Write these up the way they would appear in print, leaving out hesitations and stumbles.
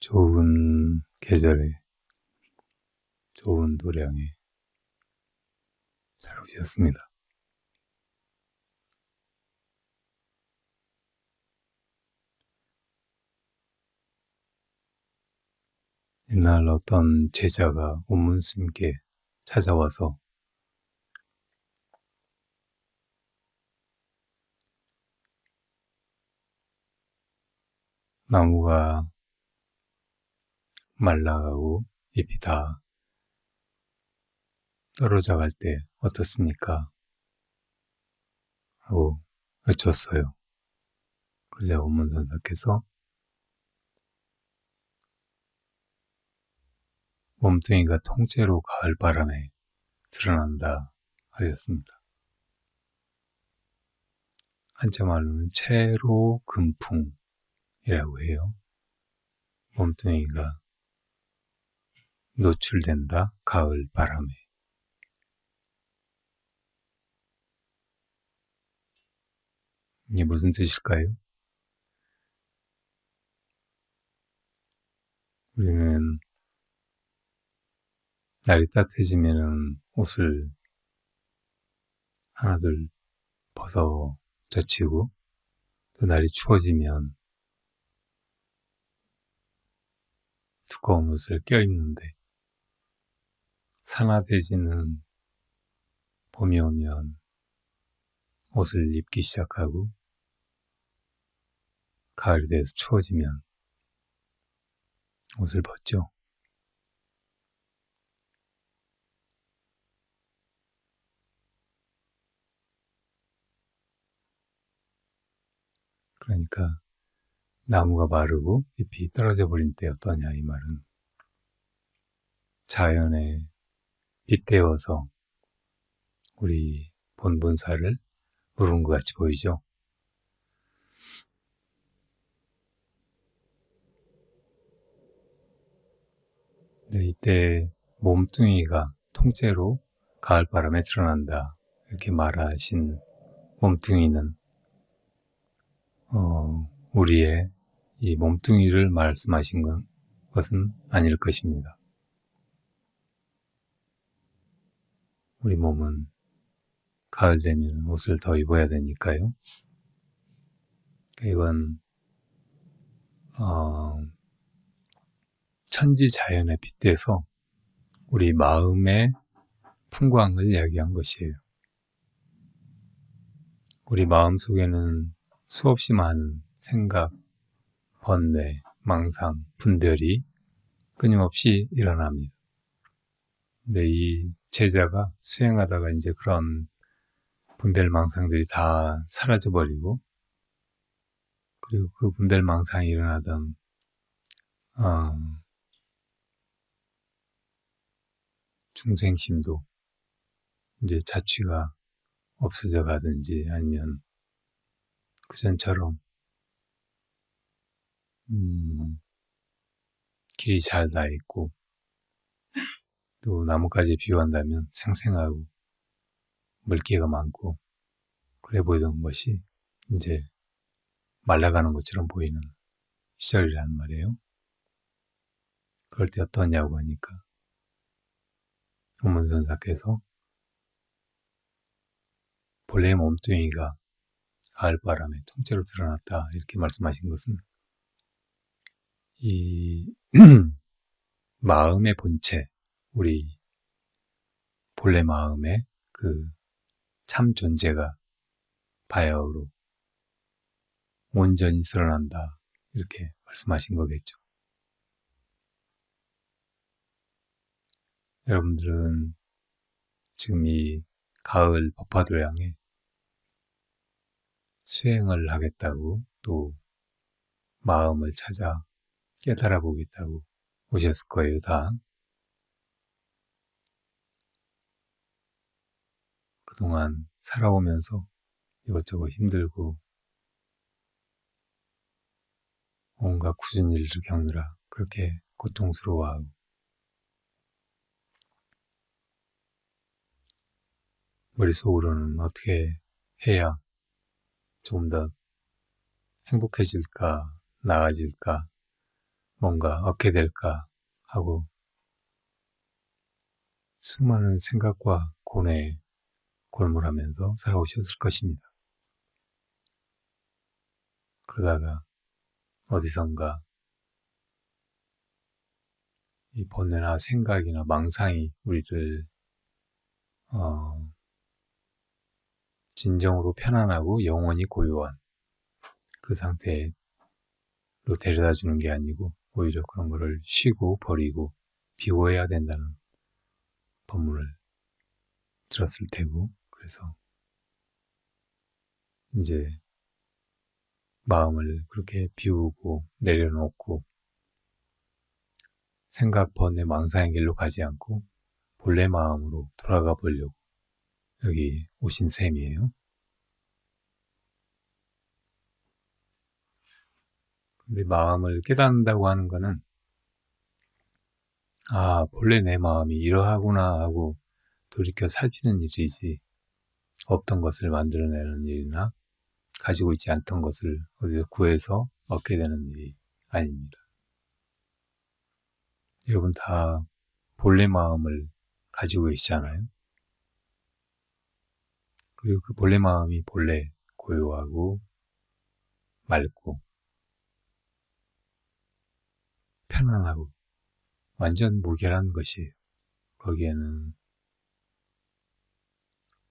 좋은 계절에 좋은 도량에 잘 오셨습니다. 옛날 어떤 제자가 온문스님께 찾아와서 나무가 말라가고 잎이 다 떨어져 갈 때 어떻습니까? 하고 여쭈었어요. 그러자 온문선사께서 몸뚱이가 통째로 가을 바람에 드러난다 하셨습니다. 한자 말로는 채로 금풍이라고 해요. 몸뚱이가 노출된다 가을 바람에. 이게 무슨 뜻일까요? 우리는 날이 따뜻해지면은 옷을 하나둘 벗어 젖히고, 또 날이 추워지면 두꺼운 옷을 껴입는데, 산화돼지는 봄이 오면 옷을 입기 시작하고, 가을이 돼서 추워지면 옷을 벗죠. 그러니까 나무가 마르고 잎이 떨어져 버린 때 어떠냐 이 말은, 자연에 빗대어서 우리 본본사를 부른 것 같이 보이죠. 네, 이때 몸뚱이가 통째로 가을바람에 드러난다 이렇게 말하신 몸뚱이는 우리의 이 몸뚱이를 말씀하신 것은 아닐 것입니다. 우리 몸은 가을 되면 옷을 더 입어야 되니까요. 이건 천지 자연에 빗대서 우리 마음의 풍광을 이야기한 것이에요. 우리 마음 속에는 수없이 많은 생각, 번뇌, 망상, 분별이 끊임없이 일어납니다. 근데 이 제자가 수행하다가 이제 그런 분별망상들이 다 사라져버리고, 그리고 그 분별망상이 일어나던 중생심도 이제 자취가 없어져 가든지 아니면 그전처럼 길이 잘 나 있고, 또 나뭇가지에 비유한다면 생생하고 물기가 많고 그래 보이던 것이 이제 말라가는 것처럼 보이는 시절이란 말이에요. 그럴 때 어떠냐고 하니까 온문선사께서 본래의 몸뚱이가 가을바람에 통째로 드러났다 이렇게 말씀하신 것은, 이 마음의 본체, 우리 본래 마음의 그 참 존재가 바야흐로 온전히 드러난다 이렇게 말씀하신 거겠죠. 여러분들은 지금 이 가을 법화도량에 수행을 하겠다고, 또 마음을 찾아 깨달아 보겠다고 오셨을 거예요, 다. 그동안 살아오면서 이것저것 힘들고 온갖 굳은 일을 겪느라 그렇게 고통스러워하고, 머릿속으로는 어떻게 해야 조금 더 행복해질까, 나아질까, 뭔가 얻게 될까 하고 수많은 생각과 고뇌에 골몰하면서 살아오셨을 것입니다. 그러다가 어디선가 이 번뇌나 생각이나 망상이 우리를 진정으로 편안하고 영원히 고요한 그 상태로 데려다 주는 게 아니고 오히려 그런 거를 쉬고 버리고 비워야 된다는 법문을 들었을 테고, 그래서 이제 마음을 그렇게 비우고 내려놓고 생각 번뇌 망상의 길로 가지 않고 본래 마음으로 돌아가 보려고 여기 오신 셈이에요. 근데 마음을 깨닫는다고 하는 거는 본래 내 마음이 이러하구나 하고 돌이켜 살피는 일이지 없던 것을 만들어내는 일이나 가지고 있지 않던 것을 어디서 구해서 얻게 되는 일이 아닙니다. 여러분 다 본래 마음을 가지고 계시잖아요. 그리고 그 본래 마음이 본래 고요하고 맑고 편안하고 완전 무결한 것이에요. 거기에는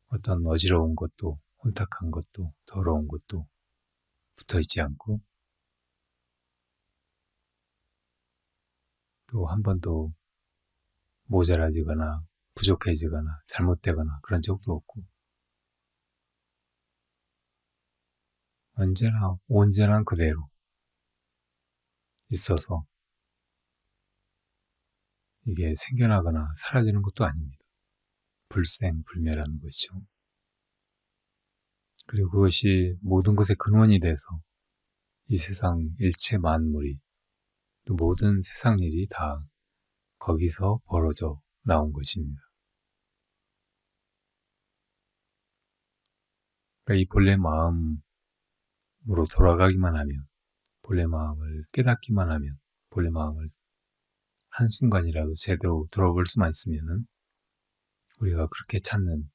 어떤 어지러운 것도 혼탁한 것도 더러운 것도 붙어있지 않고 또 한 번도 모자라지거나 부족해지거나 잘못되거나 그런 적도 없고 언제나 온전한 그대로 있어서 이게 생겨나거나 사라지는 것도 아닙니다. 불생불멸하는 것이죠. 그리고 그것이 모든 것의 근원이 돼서 이 세상 일체 만물이 또 모든 세상 일이 다 거기서 벌어져 나온 것입니다. 그러니까 이 본래 마음으로 돌아가기만 하면, 본래 마음을 깨닫기만 하면, 본래 마음을 한순간이라도 제대로 들어볼 수만 있으면은 우리가 그렇게 찾는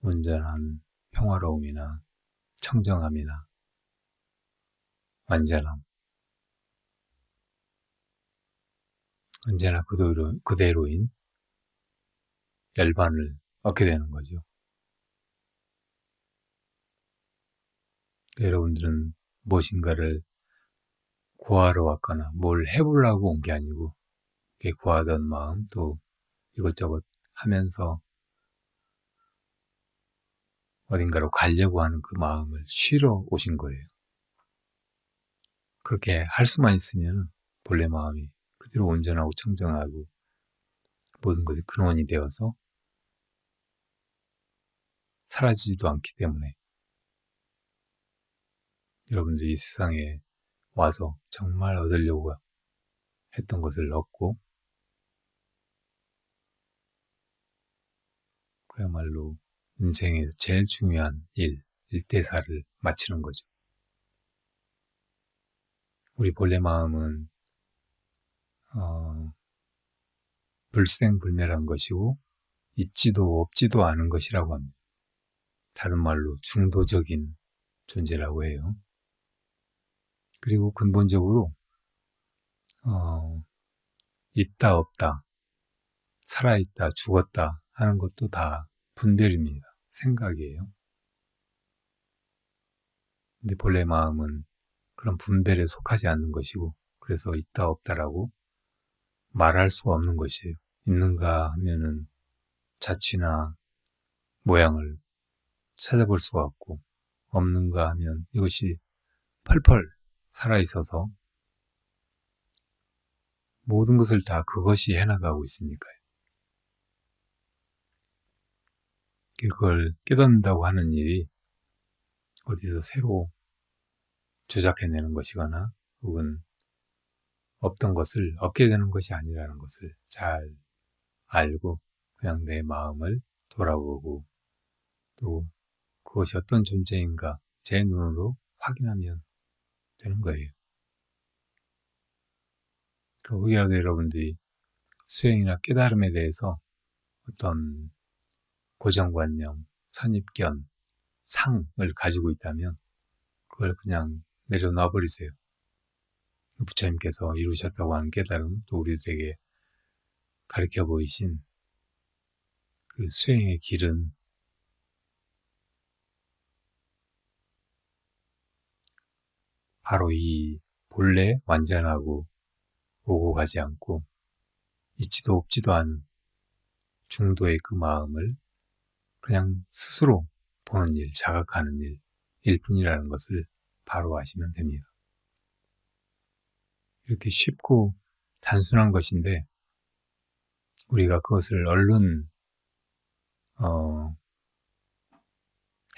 온전한 평화로움이나 청정함이나 완전함, 언제나 그대로인 열반을 얻게 되는 거죠. 여러분들은 무엇인가를 구하러 왔거나 뭘 해보려고 온 게 아니고 구하던 마음 또 이것저것 하면서 어딘가로 가려고 하는 그 마음을 쉬러 오신 거예요. 그렇게 할 수만 있으면 본래 마음이 그대로 온전하고 청정하고 모든 것이 근원이 되어서 사라지지도 않기 때문에 여러분들이 이 세상에 와서 정말 얻으려고 했던 것을 얻고 그야말로 인생에서 제일 중요한 일대사를 마치는 거죠. 우리 본래 마음은 불생불멸한 것이고 있지도 없지도 않은 것이라고 합니다. 다른 말로 중도적인 존재라고 해요. 그리고 근본적으로 있다 없다, 살아있다 죽었다 하는 것도 다 분별입니다. 생각이에요. 근데 본래 마음은 그런 분별에 속하지 않는 것이고 그래서 있다 없다라고 말할 수가 없는 것이에요. 있는가 하면은 자취나 모양을 찾아볼 수가 없고 없는가 하면 이것이 펄펄 살아있어서 모든 것을 다 그것이 해나가고 있으니까요. 그걸 깨닫는다고 하는 일이 어디서 새로 조작해내는 것이거나 혹은 없던 것을 얻게 되는 것이 아니라는 것을 잘 알고 그냥 내 마음을 돌아보고 또 그것이 어떤 존재인가 제 눈으로 확인하면 되는 거예요. 혹이라도 여러분들이 수행이나 깨달음에 대해서 어떤 고정관념, 선입견, 상을 가지고 있다면 그걸 그냥 내려놔 버리세요. 부처님께서 이루셨다고 하는 깨달음, 또 우리들에게 가르쳐 보이신 그 수행의 길은 바로 이 본래 완전하고 오고 가지 않고 있지도 없지도 않은 중도의 그 마음을 그냥 스스로 보는 일, 자각하는 일일 뿐이라는 것을 바로 아시면 됩니다. 이렇게 쉽고 단순한 것인데 우리가 그것을 얼른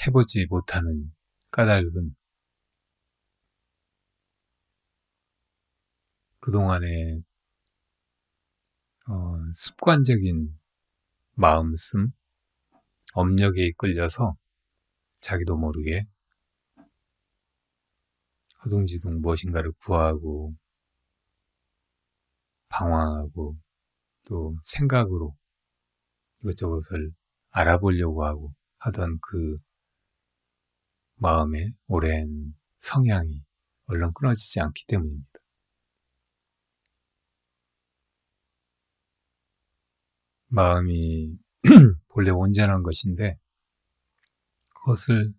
해보지 못하는 까닭은 그동안의 습관적인 마음씀, 업력에 이끌려서 자기도 모르게 허둥지둥 무엇인가를 구하고 방황하고 또 생각으로 이것저것을 알아보려고 하고 하던 그 마음의 오랜 성향이 얼른 끊어지지 않기 때문입니다. 마음이 본래 온전한 것인데 그것을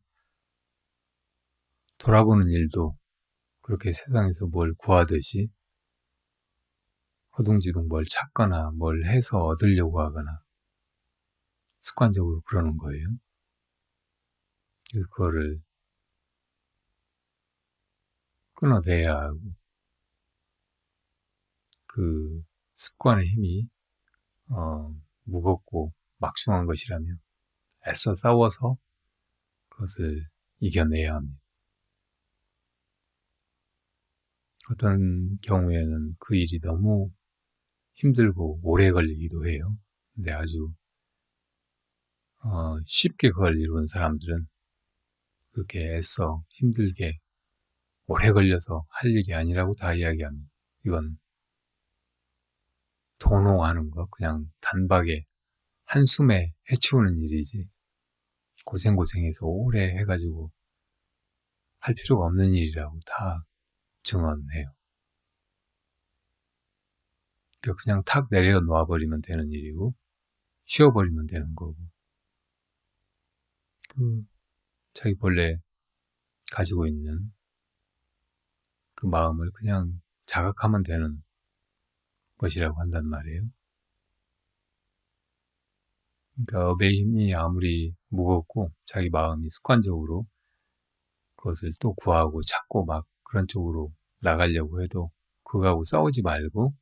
돌아보는 일도 그렇게 세상에서 뭘 구하듯이 허둥지둥 뭘 찾거나 뭘 해서 얻으려고 하거나 습관적으로 그러는 거예요. 그래서 그거를 끊어내야 하고 그 습관의 힘이 무겁고 막중한 것이라면 애써 싸워서 그것을 이겨내야 합니다. 어떤 경우에는 그 일이 너무 힘들고 오래 걸리기도 해요. 근데 아주 쉽게 그걸 이룬 사람들은 그렇게 애써 힘들게 오래 걸려서 할 일이 아니라고 다 이야기합니다. 이건 도노하는 거, 그냥 단박에 한숨에 해치우는 일이지 고생해서 오래 해가지고 할 필요가 없는 일이라고 다 증언해요. 그러니까 그냥 탁 내려 놓아버리면 되는 일이고 쉬어버리면 되는 거고 그 자기 본래 가지고 있는 그 마음을 그냥 자각하면 되는 것이라고 한단 말이에요. 그러니까 업의 힘이 아무리 무겁고 자기 마음이 습관적으로 그것을 또 구하고 찾고 막 그런 쪽으로 나가려고 해도 그거하고 싸우지 말고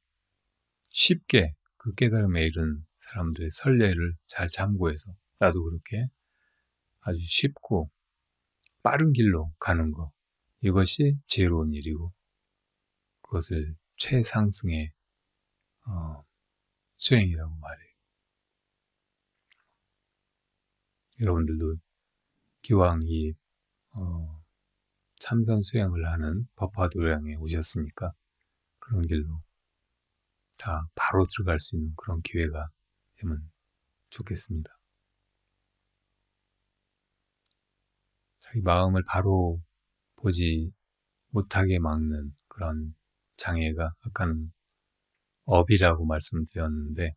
쉽게 그 깨달음에 이른 사람들의 선례를 잘 참고해서 나도 그렇게 아주 쉽고 빠른 길로 가는 거 이것이 지혜로운 일이고 그것을 최상승의 수행이라고 말해요. 여러분들도 기왕 이 참선 수행을 하는 법화도량에 오셨으니까 그런 길로 다 바로 들어갈 수 있는 그런 기회가 되면 좋겠습니다. 자기 마음을 바로 보지 못하게 막는 그런 장애가 아까는 업이라고 말씀드렸는데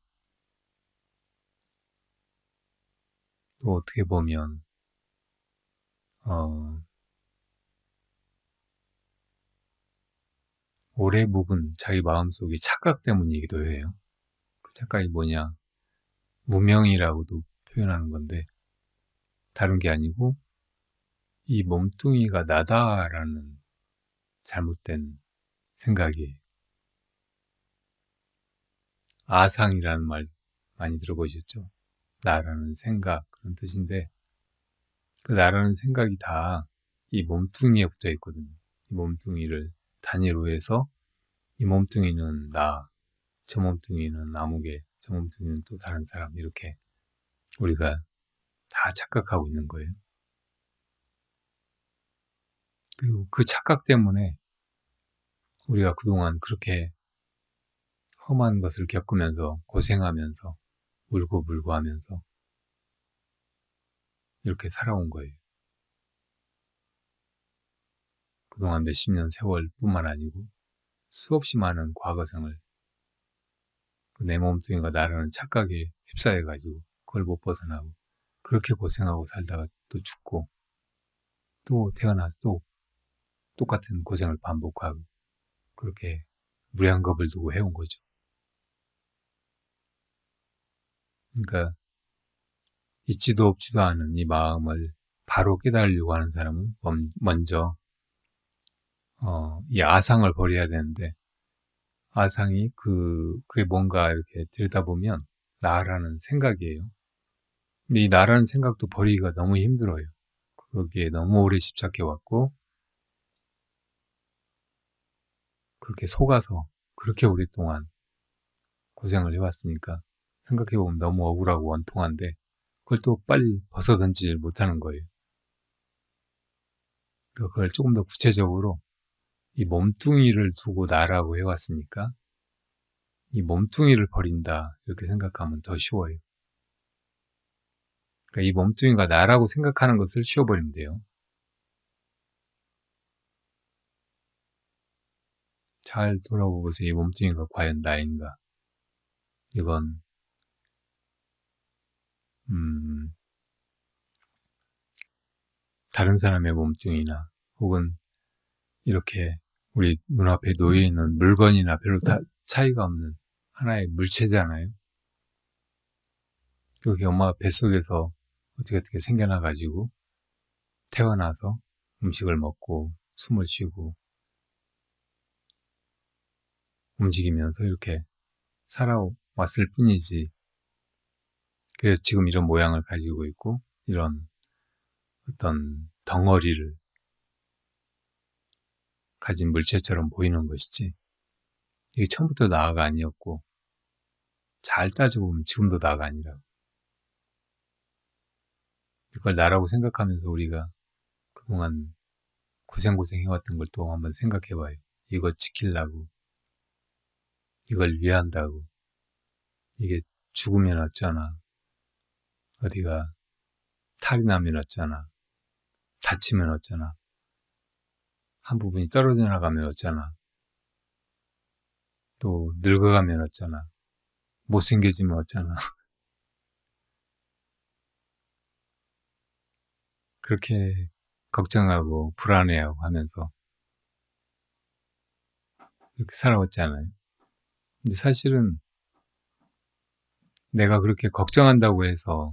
또 어떻게 보면 오래 묵은 자기 마음속의 착각 때문이기도 해요. 그 착각이 뭐냐? 무명이라고도 표현하는 건데 다른 게 아니고 이 몸뚱이가 나다라는 잘못된 생각이 아상이라는 말 많이 들어보셨죠? 나라는 생각 그런 뜻인데 그 나라는 생각이 다 이 몸뚱이에 붙어 있거든요. 이 몸뚱이를 단위로 해서 이 몸뚱이는 나, 저 몸뚱이는 아무개, 저 몸뚱이는 또 다른 사람 이렇게 우리가 다 착각하고 있는 거예요. 그리고 그 착각 때문에 우리가 그동안 그렇게 험한 것을 겪으면서 고생하면서 울고불고 하면서 이렇게 살아온 거예요. 그동안 몇십 년 세월뿐만 아니고 수없이 많은 과거생을 내 몸뚱이가 나라는 착각에 휩싸여가지고 그걸 못 벗어나고 그렇게 고생하고 살다가 또 죽고 또 태어나서 또 똑같은 고생을 반복하고 그렇게 무량겁을 두고 해온 거죠. 그러니까 있지도 없지도 않은 이 마음을 바로 깨달으려고 하는 사람은 먼저 이 아상을 버려야 되는데 아상이 그게 뭔가 이렇게 들여다보면 나라는 생각이에요. 근데 이 나라는 생각도 버리기가 너무 힘들어요. 거기에 너무 오래 집착해 왔고 그렇게 속아서 그렇게 오랫동안 고생을 해왔으니까 생각해보면 너무 억울하고 원통한데 그걸 또 빨리 벗어던지질 못하는 거예요. 그걸 조금 더 구체적으로 이 몸뚱이를 두고 나라고 해왔으니까 이 몸뚱이를 버린다 이렇게 생각하면 더 쉬워요. 그러니까 이 몸뚱이가 나라고 생각하는 것을 쉬어버리면 돼요. 잘 돌아보고서 이 몸뚱이가 과연 나인가? 이건 다른 사람의 몸뚱이나 혹은 이렇게 우리 눈앞에 놓여 있는 물건이나 별로 차이가 없는 하나의 물체잖아요. 그게 엄마 뱃속에서 어떻게 생겨나가지고 태어나서 음식을 먹고 숨을 쉬고 움직이면서 이렇게 살아왔을 뿐이지. 그래서 지금 이런 모양을 가지고 있고 이런 어떤 덩어리를 가진 물체처럼 보이는 것이지. 이게 처음부터 나가 아니었고 잘 따지고 보면 지금도 나가 아니라. 이걸 나라고 생각하면서 우리가 그동안 고생 해왔던 걸 또 한번 생각해봐요. 이거 지키려고, 이걸 위한다고. 이게 죽으면 어쩌나, 어디가 탈이 나면 어쩌나, 다치면 어쩌나, 한 부분이 떨어져 나가면 어쩌나, 또 늙어가면 어쩌나, 못생겨지면 어쩌나. 그렇게 걱정하고 불안해하고 하면서 이렇게 살아왔잖아요. 근데 사실은 내가 그렇게 걱정한다고 해서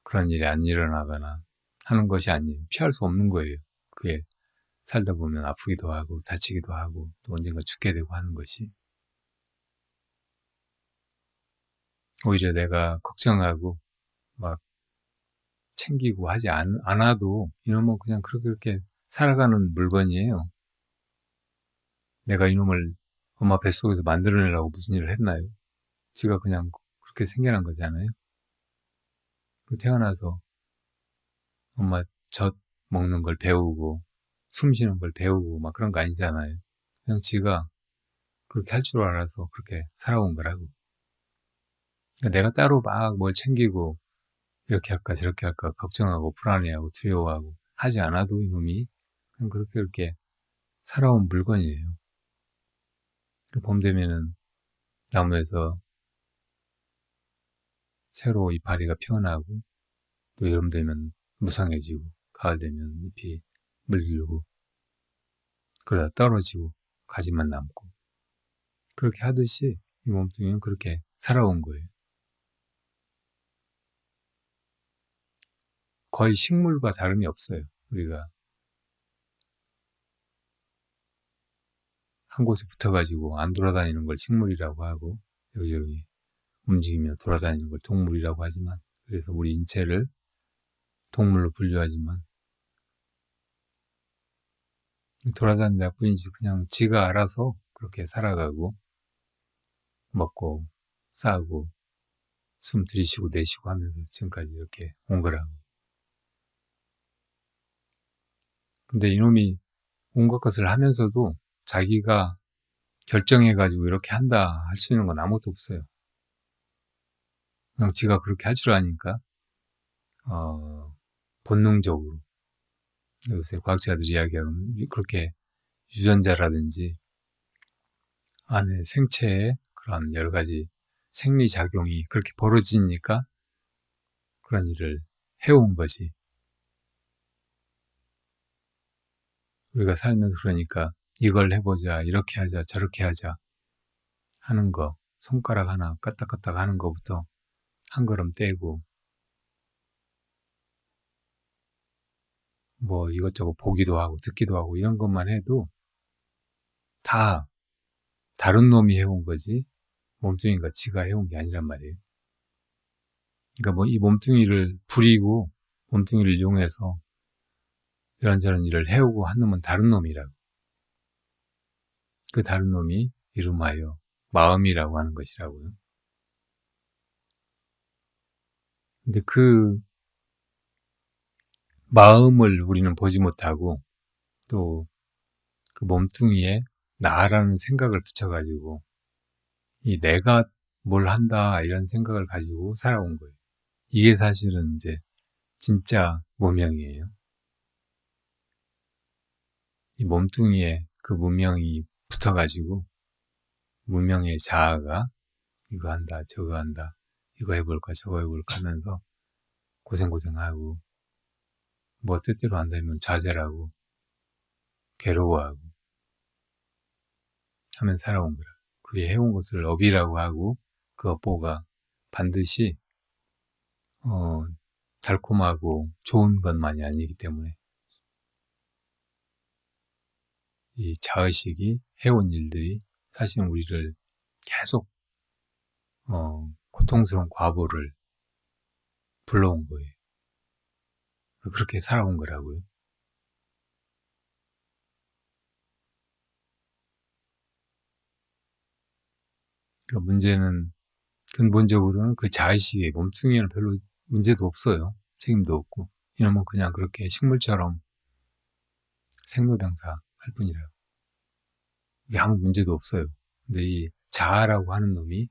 그런 일이 안 일어나거나 하는 것이 아니에요. 피할 수 없는 거예요. 그게 살다 보면 아프기도 하고 다치기도 하고 또 언젠가 죽게 되고 하는 것이 오히려 내가 걱정하고 막 챙기고 하지 않아도 이놈은 그냥 그렇게 살아가는 물건이에요. 내가 이놈을 엄마 뱃속에서 만들어내려고 무슨 일을 했나요? 지가 그냥 그렇게 생겨난 거잖아요. 태어나서 엄마 젖 먹는 걸 배우고 숨 쉬는 걸 배우고 막 그런 거 아니잖아요. 그냥 지가 그렇게 할 줄 알아서 그렇게 살아온 거라고. 그러니까 내가 따로 막 뭘 챙기고 이렇게 할까 저렇게 할까 걱정하고 불안해하고 두려워하고 하지 않아도 이놈이 그냥 그렇게 살아온 물건이에요. 봄 되면은 나무에서 새로 이파리가 피어나고 또 여름 되면 무성해지고 가을 되면 잎이 물들고 그러다 떨어지고 가지만 남고 그렇게 하듯이 이 몸뚱이는 그렇게 살아온 거예요. 거의 식물과 다름이 없어요. 우리가 한 곳에 붙어가지고 안 돌아다니는 걸 식물이라고 하고 여기저기 움직이며 돌아다니는 걸 동물이라고 하지만 그래서 우리 인체를 동물로 분류하지만 돌아다닌다 뿐이지 그냥 지가 알아서 그렇게 살아가고 먹고 싸고 숨 들이쉬고 내쉬고 하면서 지금까지 이렇게 온 거라고. 근데 이놈이 온갖 것을 하면서도 자기가 결정해가지고 이렇게 한다 할 수 있는 건 아무것도 없어요. 그냥 지가 그렇게 할 줄 아니까 본능적으로 요새 과학자들이 이야기하면 그렇게 유전자라든지 안에 생체에 그런 여러 가지 생리작용이 그렇게 벌어지니까 그런 일을 해온 거지. 우리가 살면서 그러니까 이걸 해보자, 이렇게 하자, 저렇게 하자 하는 거, 손가락 하나 까딱까딱 하는 거부터 한 걸음 떼고 뭐 이것저것 보기도 하고 듣기도 하고 이런 것만 해도 다 다른 놈이 해온 거지 몸뚱이가 지가 해온 게 아니란 말이에요. 그러니까 뭐 이 몸뚱이를 부리고 몸뚱이를 이용해서 이런저런 일을 해오고 한 놈은 다른 놈이라고. 그 다른 놈이 이름하여 마음이라고 하는 것이라고요. 근데 그 마음을 우리는 보지 못하고 또 그 몸뚱이에 나라는 생각을 붙여가지고 이 내가 뭘 한다 이런 생각을 가지고 살아온 거예요. 이게 사실은 이제 진짜 무명이에요. 이 몸뚱이에 그 무명이 붙어가지고 무명의 자아가 이거 한다 저거 한다 이거 해볼까 저거 해볼까 하면서 고생하고 뭐 뜻대로 한다면 좌절하고 괴로워하고 하면 살아온 거라. 그게 해온 것을 업이라고 하고 그 업보가 반드시 달콤하고 좋은 것만이 아니기 때문에 이 자의식이 해온 일들이 사실은 우리를 계속 고통스러운 과보를 불러온 거예요. 그렇게 살아온 거라고요. 그러니까 문제는 근본적으로는 그 자의식의 몸뚱이에는 별로 문제도 없어요. 책임도 없고. 이놈은 그냥 그렇게 식물처럼 생로병사 할 뿐이라고. 이게 아무 문제도 없어요. 근데 이 자아라고 하는 놈이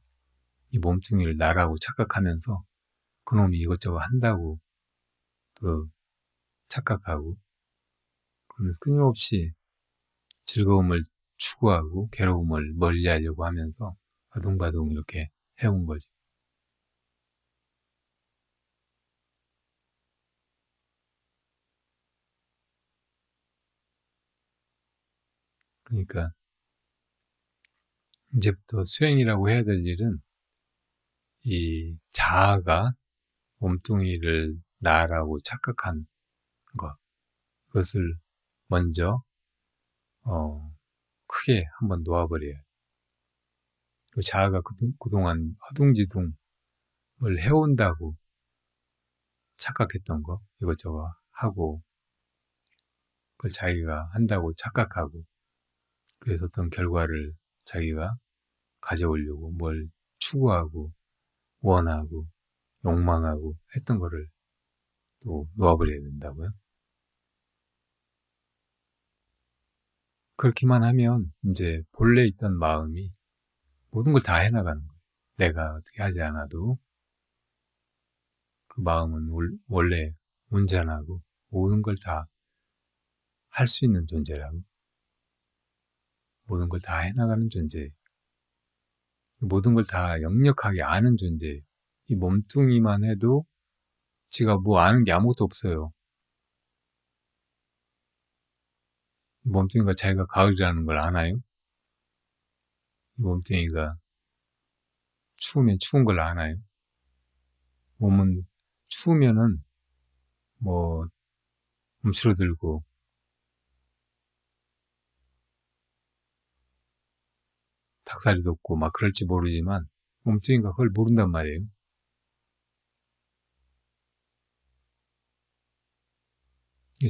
이 몸뚱이를 나라고 착각하면서 그놈이 이것저것 한다고 또 착각하고 그러면서 끊임없이 즐거움을 추구하고 괴로움을 멀리하려고 하면서 아둥바둥 이렇게 해온 거죠. 그러니까 이제부터 수행이라고 해야 될 일은 이 자아가 몸뚱이를 나라고 착각한 것, 그것을 먼저 크게 한번 놓아버려요. 그 자아가 그동안 허둥지둥을 해온다고 착각했던 거 이것저것 하고 그걸 자기가 한다고 착각하고 그래서 어떤 결과를 자기가 가져오려고 뭘 추구하고 원하고 욕망하고 했던 거를 또 놓아버려야 된다고요. 그렇게만 하면 이제 본래 있던 마음이 모든 걸 다 해나가는 거예요. 내가 어떻게 하지 않아도 그 마음은 원래 온전하고 모든 걸 다 할 수 있는 존재라고 모든 걸 다 해나가는 존재 모든 걸 다 역력하게 아는 존재 이 몸뚱이만 해도 지가 뭐 아는 게 아무것도 없어요. 몸뚱이가 자기가 가을이라는 걸 아나요? 몸뚱이가 추우면 추운 걸 아나요? 몸은 추우면은 뭐 움츠러들고 닭살이 돋고 막 그럴지 모르지만 몸뚱이가 그걸 모른단 말이에요.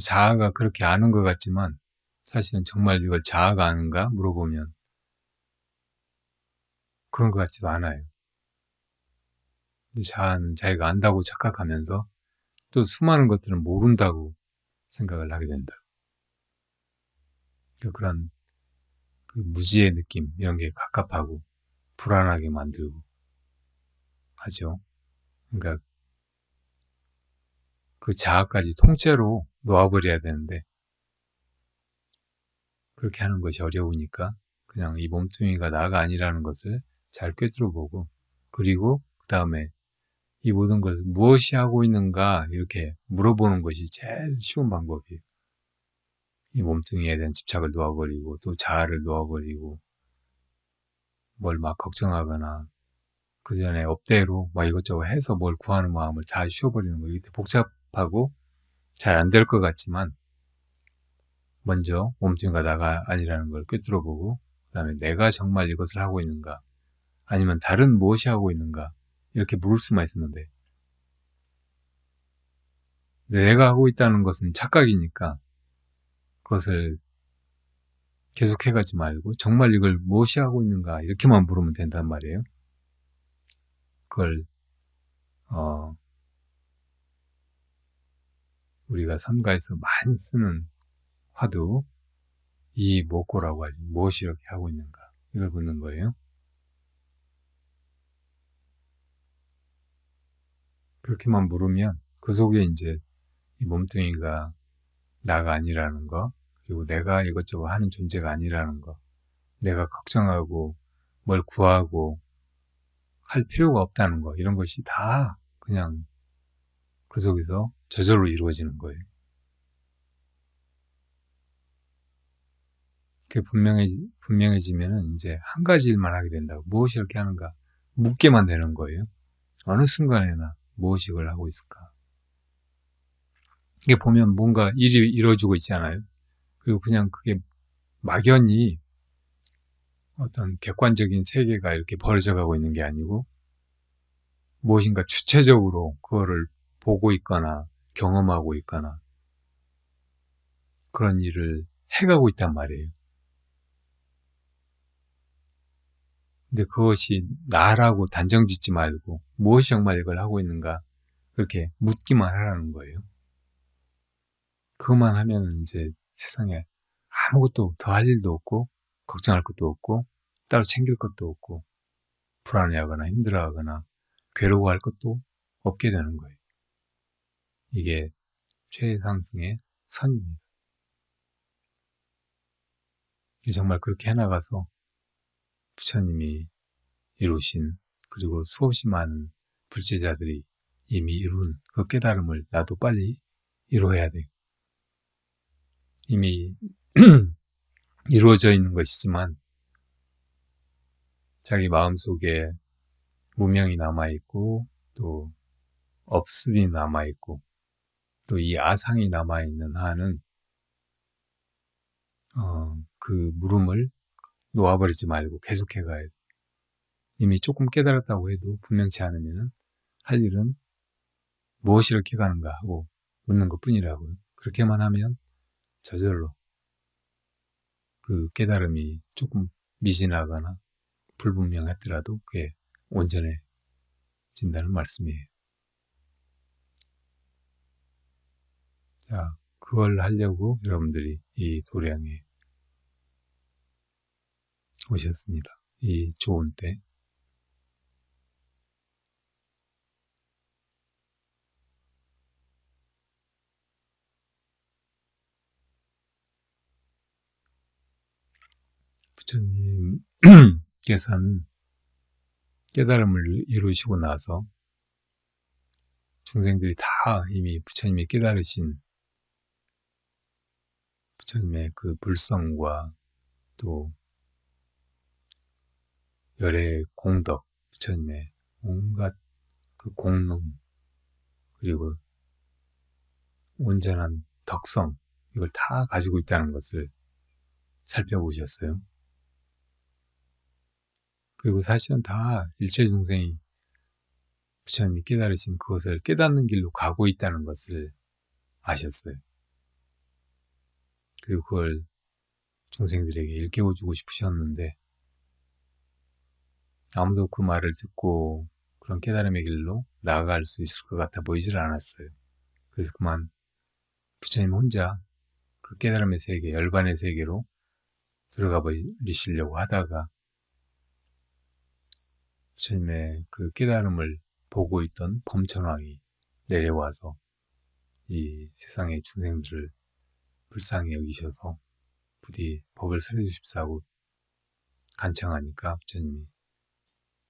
자아가 그렇게 아는 것 같지만 사실은 정말 이걸 자아가 아는가 물어보면 그런 것 같지도 않아요. 자아는 자기가 안다고 착각하면서 또 수많은 것들은 모른다고 생각을 하게 된다. 그런 그 무지의 느낌 이런 게 갑갑하고 불안하게 만들고 하죠. 그러니까 그 자아까지 통째로 놓아버려야 되는데 그렇게 하는 것이 어려우니까 그냥 이 몸뚱이가 나가 아니라는 것을 잘 꿰뚫어보고 그리고 그 다음에 이 모든 것을 무엇이 하고 있는가 이렇게 물어보는 것이 제일 쉬운 방법이에요. 이 몸뚱이에 대한 집착을 놓아버리고 또 자아를 놓아버리고 뭘 막 걱정하거나 그 전에 업대로 막 이것저것 해서 뭘 구하는 마음을 다 쉬어버리는 거예요. 이게 복잡하고 잘 안 될 것 같지만 먼저 몸뚱이가 나가 아니라는 걸 꿰뚫어보고 그 다음에 내가 정말 이것을 하고 있는가 아니면 다른 무엇이 하고 있는가 이렇게 물을 수만 있으면 돼. 내가 하고 있다는 것은 착각이니까 그것을 계속해가지 말고 정말 이걸 무엇이 하고 있는가 이렇게만 물으면 된단 말이에요. 그걸 우리가 삼가에서 많이 쓰는 화두 이 뭐고라고 하지 무엇이 이렇게 하고 있는가 이걸 묻는 거예요. 그렇게만 물으면 그 속에 이제 이 몸뚱이가 나가 아니라는 거 그리고 내가 이것저것 하는 존재가 아니라는 거 내가 걱정하고 뭘 구하고 할 필요가 없다는 거 이런 것이 다 그냥 그 속에서 저절로 이루어지는 거예요. 그게 분명해지면은 이제 한 가지 일만 하게 된다고. 무엇이 이렇게 하는가? 묻게만 되는 거예요. 어느 순간에나 무엇이 이걸 하고 있을까? 이게 보면 뭔가 일이 이루어지고 있잖아요. 그리고 그냥 그게 막연히 어떤 객관적인 세계가 이렇게 벌어져 가고 있는 게 아니고 무엇인가 주체적으로 그거를 보고 있거나 경험하고 있거나 그런 일을 해가고 있단 말이에요. 근데 그것이 나라고 단정 짓지 말고 무엇이 정말 이걸 하고 있는가 그렇게 묻기만 하라는 거예요. 그것만 하면 이제 세상에 아무것도 더 할 일도 없고 걱정할 것도 없고 따로 챙길 것도 없고 불안해하거나 힘들어하거나 괴로워할 것도 없게 되는 거예요. 이게 최상승의 선입니다. 정말 그렇게 해나가서 부처님이 이루신 그리고 수없이 많은 불제자들이 이미 이룬 그 깨달음을 나도 빨리 이루어야 돼요. 이미 이루어져 있는 것이지만 자기 마음속에 무명이 남아있고 또 업습이 남아있고 또 이 아상이 남아있는 한은 그 물음을 놓아버리지 말고 계속해 가야 돼. 이미 조금 깨달았다고 해도 분명치 않으면 할 일은 무엇이 이렇게 가는가 하고 묻는 것 뿐이라고요. 그렇게만 하면 저절로 그 깨달음이 조금 미진하거나 불분명했더라도 그게 온전해진다는 말씀이에요. 자, 그걸 하려고 여러분들이 이 도량에 오셨습니다. 이 좋은 때. 부처님께서는 깨달음을 이루시고 나서 중생들이 다 이미 부처님이 깨달으신 부처님의 그 불성과 또 열의 공덕, 부처님의 온갖 그 공능, 그리고 온전한 덕성, 이걸 다 가지고 있다는 것을 살펴보셨어요. 그리고 사실은 다 일체 중생이 부처님이 깨달으신 그것을 깨닫는 길로 가고 있다는 것을 아셨어요. 그리고 그걸 중생들에게 일깨워주고 싶으셨는데 아무도 그 말을 듣고 그런 깨달음의 길로 나아갈 수 있을 것 같아 보이질 않았어요. 그래서 그만 부처님 혼자 그 깨달음의 세계, 열반의 세계로 들어가 버리시려고 하다가 부처님의 그 깨달음을 보고 있던 범천왕이 내려와서 이 세상의 중생들을 불쌍히 여기셔서 부디 법을 살려주십사고 간청하니까 부처님이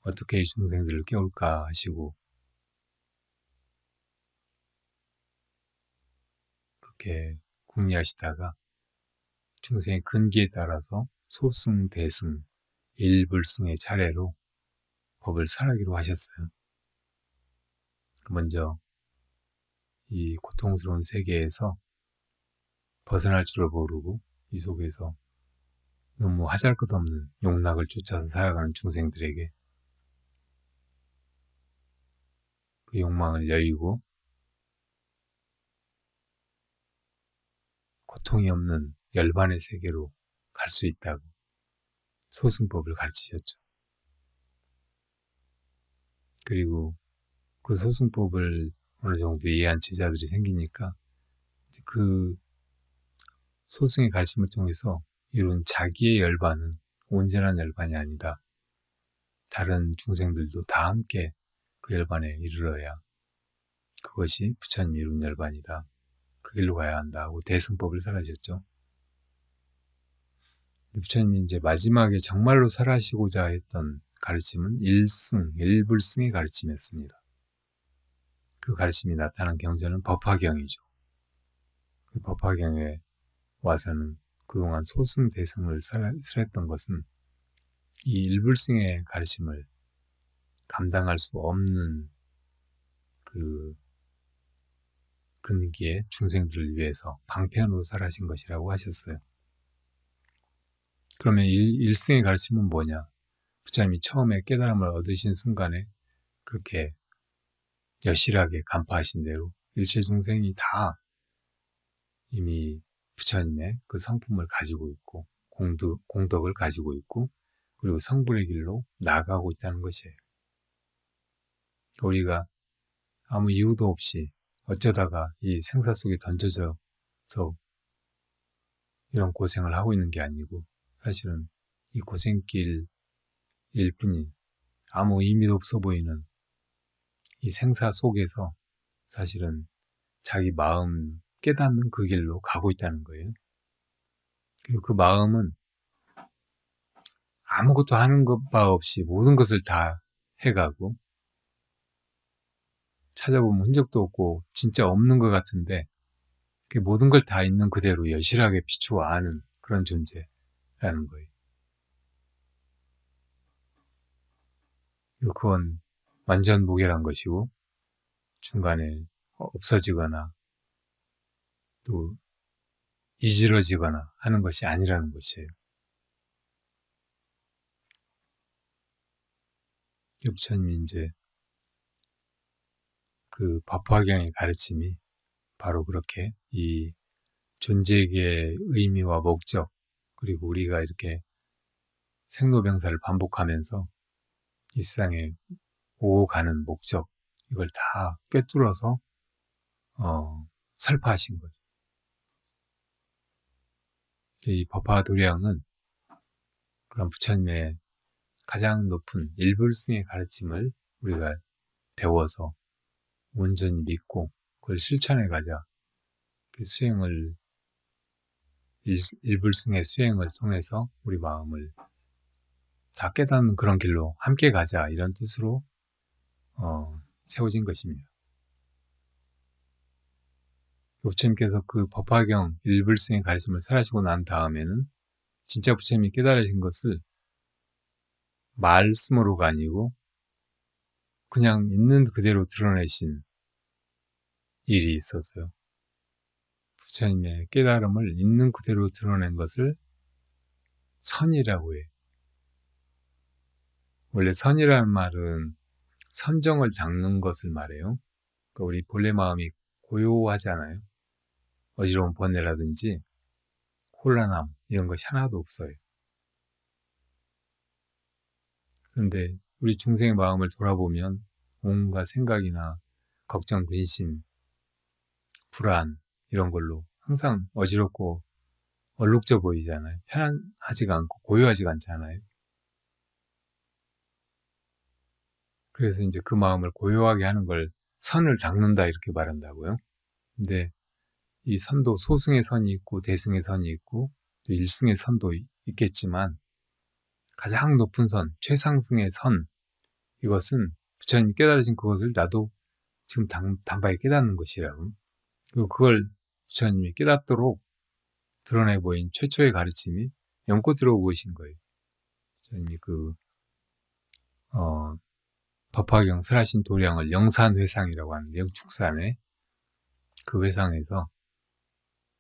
어떻게 이 중생들을 깨울까 하시고 그렇게 궁리하시다가 중생의 근기에 따라서 소승, 대승, 일불승의 차례로 법을 설하기로 하셨어요. 먼저 이 고통스러운 세계에서 벗어날 줄을 모르고 이 속에서 너무 하잘것없는 욕락을 쫓아서 살아가는 중생들에게 그 욕망을 여의고 고통이 없는 열반의 세계로 갈 수 있다고 소승법을 가르치셨죠. 그리고 그 소승법을 어느 정도 이해한 제자들이 생기니까 그 소승의 가르침을 통해서 이룬 자기의 열반은 온전한 열반이 아니다. 다른 중생들도 다 함께 그 열반에 이르러야 그것이 부처님이 이룬 열반이다. 그 길로 가야 한다 하고 대승법을 설하셨죠. 부처님이 이제 마지막에 정말로 설하시고자 했던 가르침은 일승, 일불승의 가르침이었습니다. 그 가르침이 나타난 경전은 법화경이죠. 그 법화경에 와서는 그동안 소승, 대승을 설했던 것은 이 일불승의 가르침을 감당할 수 없는 그 근기의 중생들을 위해서 방편으로 설하신 것이라고 하셨어요. 그러면 일승의 가르침은 뭐냐? 부처님이 처음에 깨달음을 얻으신 순간에 그렇게 여실하게 간파하신 대로 일체 중생이 다 이미 부처님의 그 성품을 가지고 있고 공덕을 가지고 있고 그리고 성불의 길로 나아가고 있다는 것이에요. 우리가 아무 이유도 없이 어쩌다가 이 생사 속에 던져져서 이런 고생을 하고 있는 게 아니고 사실은 이 고생길일 뿐인 아무 의미도 없어 보이는 이 생사 속에서 사실은 자기 마음 깨닫는 그 길로 가고 있다는 거예요. 그리고 그 마음은 아무것도 하는 바 없이 모든 것을 다 해가고 찾아보면 흔적도 없고 진짜 없는 것 같은데 모든 걸 다 있는 그대로 여실하게 비추어 아는 그런 존재라는 거예요. 그리고 그건 완전 무결한 것이고 중간에 없어지거나 또 이지러지거나 하는 것이 아니라는 것이에요. 부처님이 이제 그 법화경의 가르침이 바로 그렇게 이 존재의 의미와 목적 그리고 우리가 이렇게 생로병사를 반복하면서 이 세상에 오고 가는 목적 이걸 다 꿰뚫어서 설파하신 거죠. 이 법화도량은 그런 부처님의 가장 높은 일불승의 가르침을 우리가 배워서 온전히 믿고 그걸 실천해 가자. 그 수행을 일불승의 수행을 통해서 우리 마음을 다 깨닫는 그런 길로 함께 가자 이런 뜻으로 세워진 것입니다. 부처님께서 그 법화경 일불승의 가르침을 설하시고 난 다음에는 진짜 부처님이 깨달으신 것을 말씀으로가 아니고 그냥 있는 그대로 드러내신 일이 있어서요. 부처님의 깨달음을 있는 그대로 드러낸 것을 선이라고 해요. 원래 선이라는 말은 선정을 닦는 것을 말해요. 그러니까 우리 본래 마음이 고요하잖아요. 어지러운 번뇌라든지 혼란함 이런 것이 하나도 없어요. 그런데 우리 중생의 마음을 돌아보면 온갖 생각이나 걱정, 근심, 불안 이런 걸로 항상 어지럽고 얼룩져 보이잖아요. 편안하지가 않고 고요하지가 않잖아요. 그래서 이제 그 마음을 고요하게 하는 걸 선을 닦는다 이렇게 말한다고요. 근데 이 선도 소승의 선이 있고 대승의 선이 있고 또 일승의 선도 있겠지만 가장 높은 선, 최상승의 선, 이것은 부처님이 깨달으신 그것을 나도 지금 단박에 깨닫는 것이라고. 그리고 그걸 부처님이 깨닫도록 드러내 보인 최초의 가르침이 연꽃으로 보이신 거예요. 부처님이 법화경 설하신 도량을 영산회상이라고 하는데, 영축산에 그 회상에서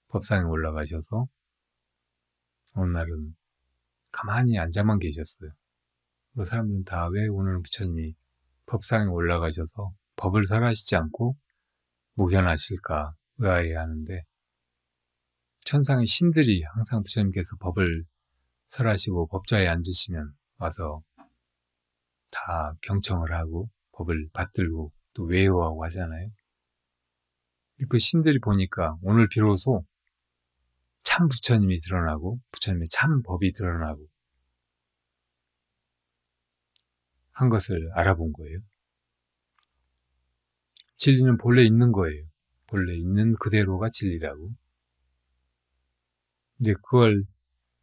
법상에 올라가셔서 어느 날은 가만히 앉아만 계셨어요. 그 사람들은 다 왜 오늘 부처님이 법상에 올라가셔서 법을 설하시지 않고 묵연하실까 의아해하는데, 천상의 신들이 항상 부처님께서 법을 설하시고 법좌에 앉으시면 와서 다 경청을 하고 법을 받들고 또 외워하고 하잖아요. 그 신들이 보니까 오늘 비로소 참 부처님이 드러나고 부처님의 참 법이 드러나고 한 것을 알아본 거예요. 진리는 본래 있는 거예요. 본래 있는 그대로가 진리라고. 근데 그걸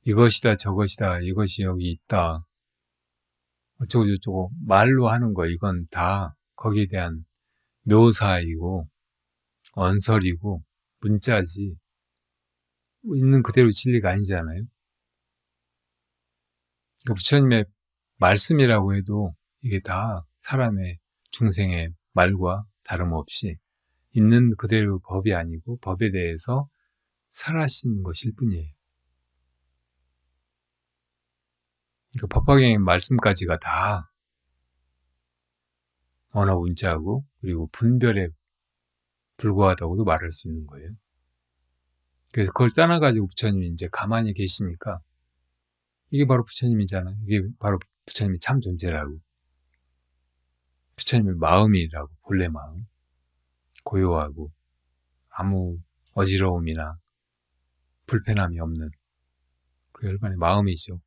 이것이다 저것이다 이것이 여기 있다 어쩌고저쩌고 말로 하는 거, 이건 다 거기에 대한 묘사이고 언설이고 문자지 있는 그대로 진리가 아니잖아요. 그러니까 부처님의 말씀이라고 해도 이게 다 사람의 중생의 말과 다름없이 있는 그대로 법이 아니고 법에 대해서 설하신 것일 뿐이에요. 그러니까 법화경의 말씀까지가 다 언어 문자고 그리고 분별에 불과하다고도 말할 수 있는 거예요. 그래서 그걸 떠나가지고 부처님이 이제 가만히 계시니까 이게 바로 부처님이잖아요. 이게 바로 부처님의 참 존재라고. 부처님의 마음이라고, 본래 마음. 고요하고 아무 어지러움이나 불편함이 없는 그 열반의 마음이죠.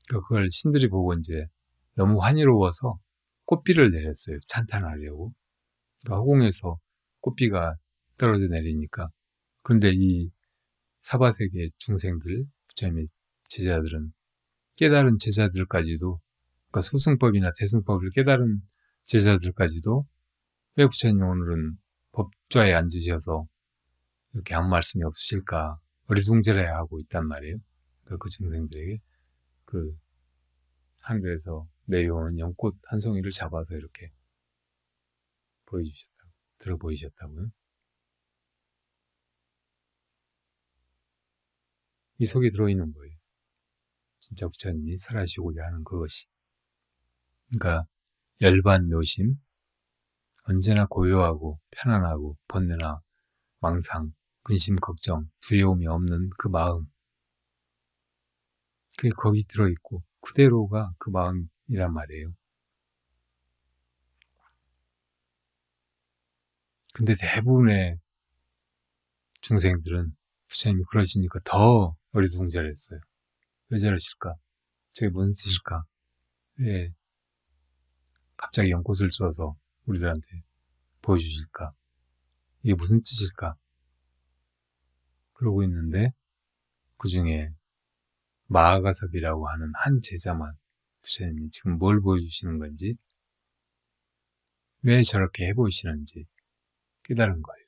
그걸 신들이 보고 이제 너무 환희로워서 꽃비를 내렸어요. 찬탄하려고. 그러니까 허공에서 꽃비가 떨어져 내리니까. 그런데 이 사바세계 중생들, 부처님의 제자들은 깨달은 제자들까지도, 그러니까 소승법이나 대승법을 깨달은 제자들까지도 왜 부처님 오늘은 법좌에 앉으셔서 이렇게 아무 말씀이 없으실까 어리둥절해야 하고 있단 말이에요. 그러니까 그 중생들에게 그 하늘에서 내려오는 연꽃 한 송이를 잡아서 이렇게 보여주셨다고, 들어 보이셨다고요. 이 속에 들어있는 거예요. 진짜 부처님이 설하시고자 하는 그것이. 그러니까 열반 묘심, 언제나 고요하고 편안하고 번뇌나 망상, 근심, 걱정, 두려움이 없는 그 마음, 그게 거기 들어있고 그대로가 그 마음이란 말이에요. 근데 대부분의 중생들은 부처님이 그러시니까 더 어리둥절했어요. 왜 저러실까? 저게 무슨 뜻일까? 왜 갑자기 연꽃을 들어서 우리들한테 보여주실까? 이게 무슨 뜻일까? 그러고 있는데 그 중에 마하가섭이라고 하는 한 제자만 부처님이 지금 뭘 보여주시는 건지, 왜 저렇게 해보이시는지 깨달은 거예요.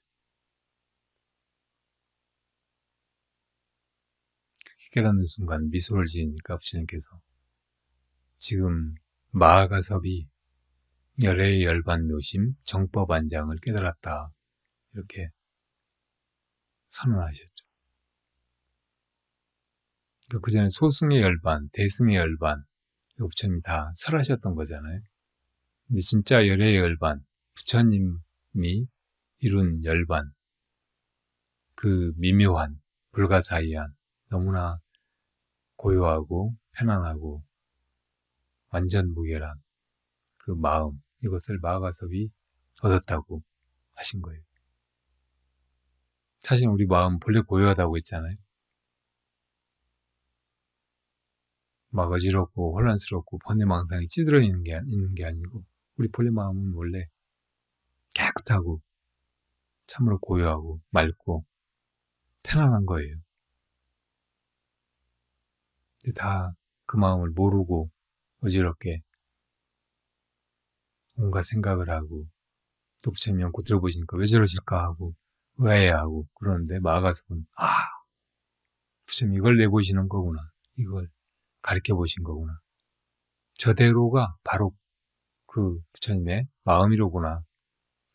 그렇게 깨닫는 순간 미소를 지으니까 부처님께서 지금 마하가섭이 열의 열반 묘심 정법 안장을 깨달았다 이렇게 선언하셨죠. 그 전에 소승의 열반, 대승의 열반 부처님이 다 설하셨던 거잖아요. 근데 진짜 열의 열반, 부처님이 이룬 열반, 그 미묘한, 불가사의한, 너무나 고요하고 편안하고 완전 무결한 그 마음, 이것을 마하가섭이 얻었다고 하신 거예요. 사실 우리 마음 본래 고요하다고 했잖아요. 막 어지럽고 혼란스럽고 번뇌망상이 찌들어 있는 게 아니고 우리 본래 마음은 원래 깨끗하고 참으로 고요하고 맑고 편안한 거예요. 근데 다 그 마음을 모르고 어지럽게 온갖 생각을 하고 또 부처님 연구 들어보시니까 왜 저러실까 하고 의아해하고 그러는데 마가서는 부처님 이걸 내보시는 거구나. 이걸 가르쳐 보신 거구나. 저대로가 바로 그 부처님의 마음이로구나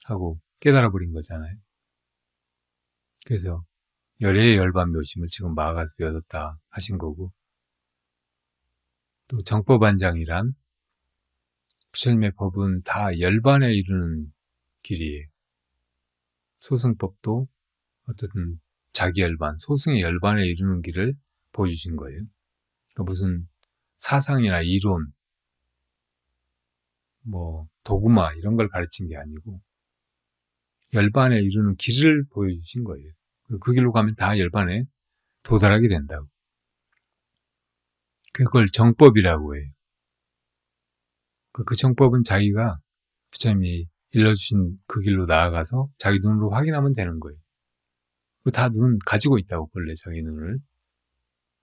하고 깨달아 버린 거잖아요. 그래서 열의 열반묘심을 지금 마가서 얻었다 하신 거고 또 정법안장이란 부처님의 법은 다 열반에 이르는 길이에요. 소승법도 어쨌든 자기 열반, 소승의 열반에 이르는 길을 보여주신 거예요. 그러니까 무슨 사상이나 이론, 뭐 도구마 이런 걸 가르친 게 아니고 열반에 이르는 길을 보여주신 거예요. 그 길로 가면 다 열반에 도달하게 된다고. 그걸 정법이라고 해요. 그 정법은 자기가 부처님이 일러주신 그 길로 나아가서 자기 눈으로 확인하면 되는 거예요. 다 눈 가지고 있다고 본래 자기 눈을.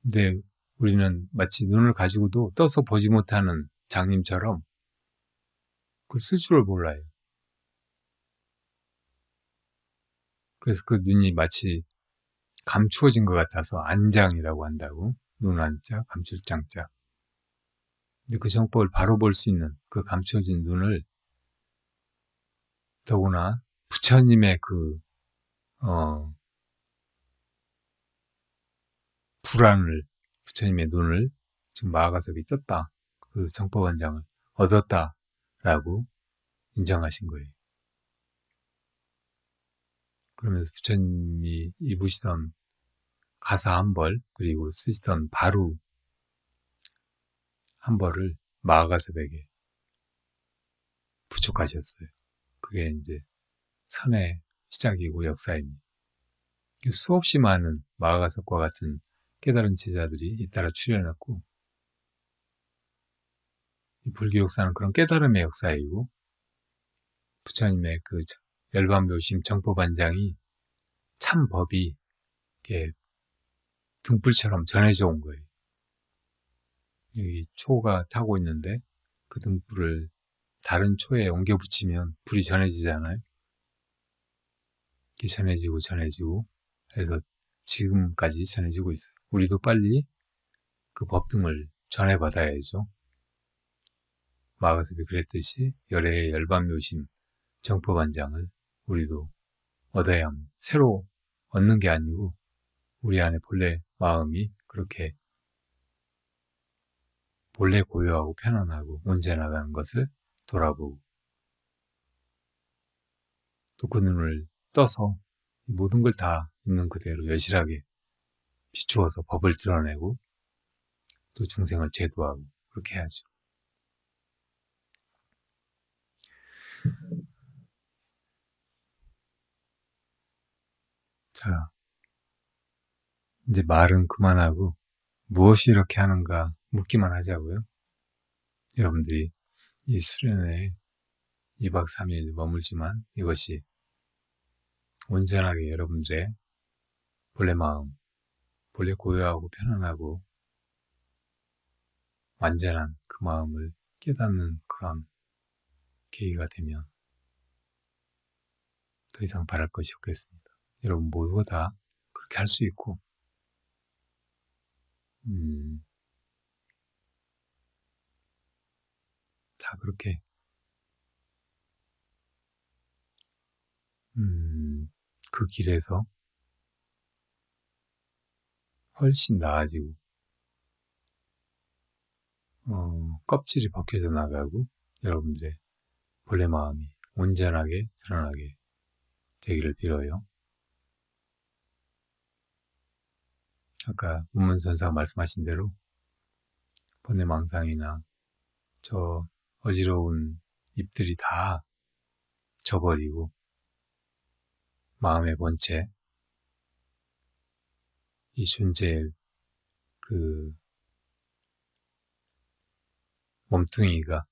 근데 우리는 마치 눈을 가지고도 떠서 보지 못하는 장님처럼 그걸 쓸 줄을 몰라요. 그래서 그 눈이 마치 감추어진 것 같아서 안장이라고 한다고. 눈 안자, 감출 장자. 근데 그 정법을 바로 볼 수 있는 그 감추어진 눈을 더구나 부처님의 불안을, 부처님의 눈을 지금 마가섭이 떴다. 그 정법원장을 얻었다라고 인정하신 거예요. 그러면서 부처님이 입으시던 가사 한 벌, 그리고 쓰시던 바루 한 벌을 마가섭에게 부축하셨어요. 그게 이제 선의 시작이고 역사입니다. 수없이 많은 마가섭과 같은 깨달은 제자들이 잇따라 출현했고, 이 불교 역사는 그런 깨달음의 역사이고, 부처님의 그 열반묘심 정법안장이 참 법이 이렇게 등불처럼 전해져 온 거예요. 여기 초가 타고 있는데 그 등불을 다른 초에 옮겨 붙이면 불이 전해지잖아요. 이렇게 전해지고 해서 지금까지 전해지고 있어요. 우리도 빨리 그 법등을 전해받아야죠. 마가섭이 그랬듯이 열애의 열반묘심 정법안장을 우리도 얻어야 합니다. 새로 얻는 게 아니고 우리 안에 본래 마음이 그렇게 본래 고요하고 편안하고 온전하다는 것을 돌아보고 또 그 눈을 떠서 모든 걸 다 있는 그대로 여실하게 비추어서 법을 드러내고 또 중생을 제도하고 그렇게 해야죠. 자, 이제 말은 그만하고 무엇이 이렇게 하는가 묻기만 하자고요. 여러분들이 이 수련회에 2박 3일 머물지만 이것이 온전하게 여러분들의 본래 마음, 본래 고요하고 편안하고 완전한 그 마음을 깨닫는 그런 계기가 되면 더 이상 바랄 것이 없겠습니다. 여러분 모두가 다 그렇게 할 수 있고 다 그렇게 그 길에서 훨씬 나아지고 껍질이 벗겨져 나가고 여러분들의 본래 마음이 온전하게 드러나게 되기를 빌어요. 아까 문문선사가 말씀하신 대로 본래 망상이나 저 어지러운 잎들이 다 져버리고 마음의 본체, 이 존재의 그 몸뚱이가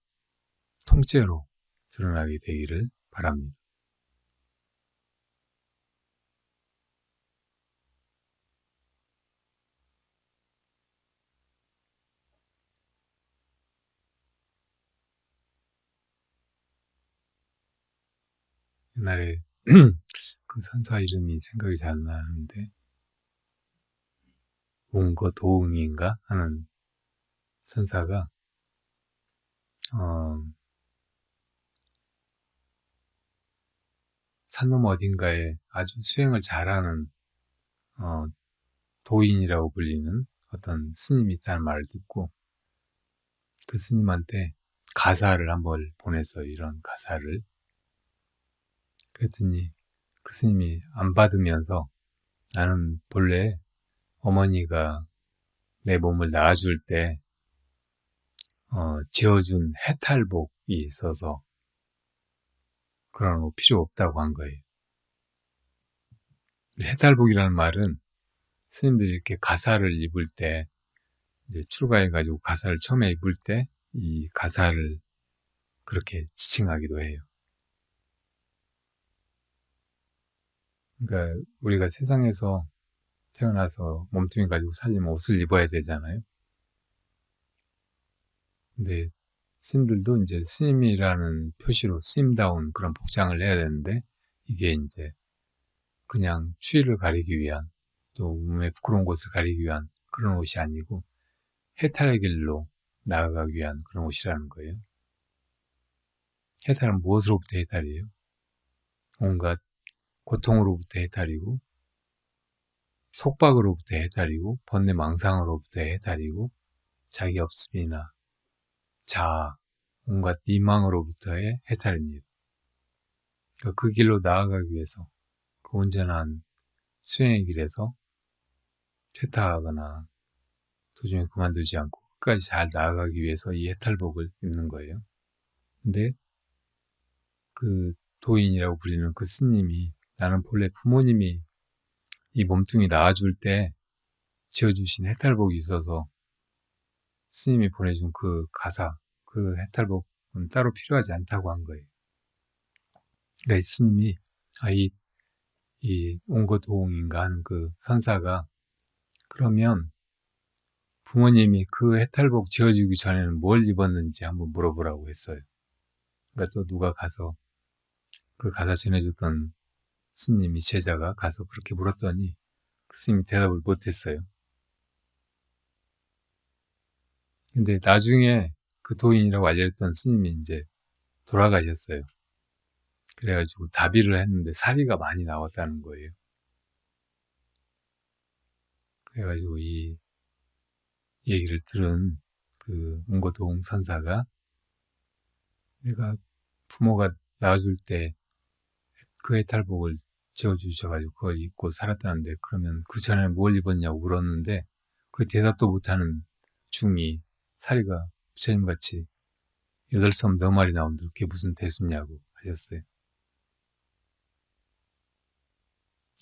통째로 드러나게 되기를 바랍니다. 옛날에 그 선사 이름이 생각이 잘 안 나는데 웅거 도응인가 하는 선사가 산넘 어딘가에 아주 수행을 잘하는 도인이라고 불리는 어떤 스님이 있다는 말을 듣고 그 스님한테 가사를 한번 보냈어요. 이런 가사를. 그랬더니 그 스님이 안 받으면서 나는 본래 어머니가 내 몸을 낳아줄 때 지어준 해탈복이 있어서 그런 거 필요 없다고 한 거예요. 해탈복이라는 말은 스님들이 이렇게 가사를 입을 때 이제 출가해가지고 가사를 처음에 입을 때 이 가사를 그렇게 지칭하기도 해요. 그러니까 우리가 세상에서 태어나서 몸뚱이 가지고 살려면 옷을 입어야 되잖아요. 근데 스님들도 이제 스님이라는 표시로 스님다운 그런 복장을 해야 되는데 이게 이제 그냥 추위를 가리기 위한 또 몸에 부끄러운 곳을 가리기 위한 그런 옷이 아니고 해탈의 길로 나아가기 위한 그런 옷이라는 거예요. 해탈은 무엇으로부터 해탈이에요? 온갖 고통으로부터 해탈이고 속박으로부터 해탈이고 번뇌 망상으로부터 해탈이고 자기 없음이나 자아, 온갖 미망으로부터의 해탈입니다. 그러니까 그 길로 나아가기 위해서 그 온전한 수행의 길에서 퇴타하거나 도중에 그만두지 않고 끝까지 잘 나아가기 위해서 이 해탈복을 입는 거예요. 근데 그 도인이라고 불리는 그 스님이 나는 본래 부모님이 이 몸뚱이 낳아줄 때 지어주신 해탈복이 있어서 스님이 보내준 그 가사, 그 해탈복은 따로 필요하지 않다고 한 거예요. 그러니까 이 스님이 이 옹거도옹인가 하는 그 선사가 그러면 부모님이 그 해탈복 지어주기 전에는 뭘 입었는지 한번 물어보라고 했어요. 그러니까 또 누가 가서 그 가사 전해줬던 스님이 제자가 가서 그렇게 물었더니 그 스님이 대답을 못했어요. 근데 나중에 그 도인이라고 알려졌던 스님이 이제 돌아가셨어요. 그래가지고 다비를 했는데 사리가 많이 나왔다는 거예요. 그래가지고 이 얘기를 들은 그 웅거도옹 선사가 내가 부모가 낳아줄 때 그 해탈복을 지어주셔가지고 그걸 입고 살았다는데 그러면 그 전에는 뭘 입었냐고 물었는데 그 대답도 못하는 중이 사리가 부처님같이 8섬 몇 마리 나오는데 그게 무슨 대수냐고 하셨어요.